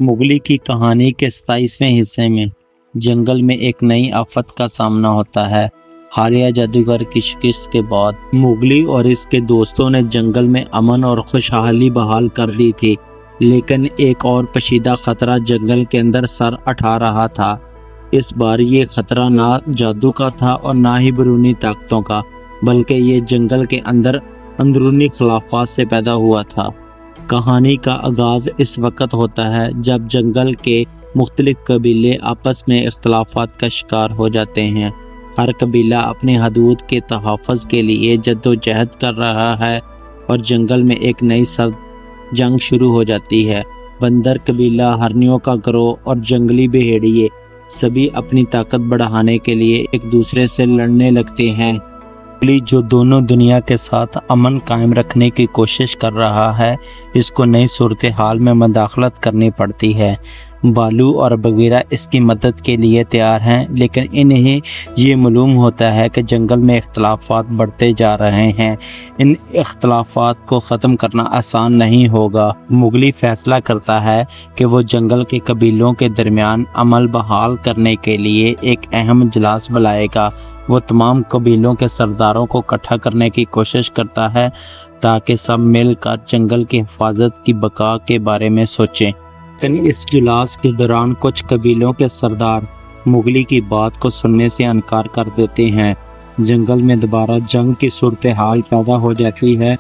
मुगली की कहानी के 27वें हिस्से में जंगल में एक नई आफत का सामना होता है। हालिया जादूगर की शिकस्त के बाद मुगली और इसके दोस्तों ने जंगल में अमन और खुशहाली बहाल कर दी थी, लेकिन एक और पशीदा खतरा जंगल के अंदर सर उठा रहा था। इस बार ये खतरा ना जादू का था और ना ही बैरूनी ताकतों का, बल्कि ये जंगल के अंदर अंदरूनी खिलाफात से पैदा हुआ था। कहानी का आगाज इस वक्त होता है जब जंगल के मुख्तलिफ कबीले आपस में इख्तलाफात का शिकार हो जाते हैं। हर कबीला अपनी हदूद के तहफ़्फ़ुज़ के लिए जद्दोजहद कर रहा है और जंगल में एक नई सर्द जंग शुरू हो जाती है। बंदर कबीला, हरनियों का गिरोह और जंगली भेड़िए सभी अपनी ताकत बढ़ाने के लिए एक दूसरे से लड़ने लगते हैं। जो दोनों दुनिया के साथ अमन कायम रखने की कोशिश कर रहा है, इसको नई सूरत हाल में मदाखलत करनी पड़ती है। बालू और बगीरा इसकी मदद के लिए तैयार हैं, लेकिन इन्हें ये मालूम होता है कि जंगल में इख्तलाफात बढ़ते जा रहे हैं। इन इख्तलाफात को ख़त्म करना आसान नहीं होगा। मुगली फैसला करता है कि वो जंगल के कबीलों के दरमियान अमल बहाल करने के लिए एक अहम इजलास बुलाएगा। वो तमाम कबीलों के सरदारों को इकट्ठा करने की कोशिश करता है ताकि सब मिलकर जंगल की हिफाजत की बका के बारे में सोचें। लेकिन इस इजलास के दौरान कुछ कबीलों के सरदार मुगली की बात को सुनने से इनकार कर देते हैं। जंगल में दोबारा जंग की सूरत हाल पैदा हो जाती है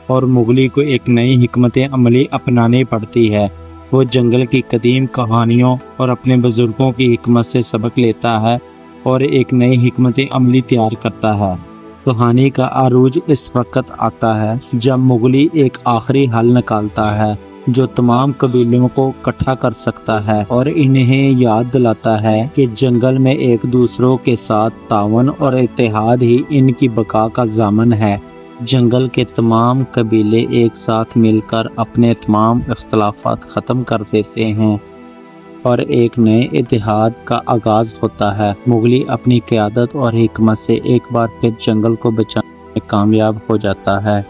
और मुगली को एक नई हिकमत अमली अपनानी पड़ती है। वो जंगल की कदीम कहानियों और अपने बुजुर्गों की हिकमत से सबक लेता है और एक नई हिकमत अमली तैयार करता है। कहानी का आरूज इस वक्त आता है जब मुगली एक आखिरी हल निकालता है जो तमाम कबीलों को इकट्ठा कर सकता है और इन्हें याद दिलाता है कि जंगल में एक दूसरों के साथ तावन और इत्तेहाद ही इनकी बका का ज़ामन है। जंगल के तमाम कबीले एक साथ मिलकर अपने तमाम इख्तलाफात ख़त्म कर देते हैं और एक नए इत्तेहाद का आगाज होता है। मुगली अपनी क़यादत और हिकमत से एक बार फिर जंगल को बचाने में कामयाब हो जाता है।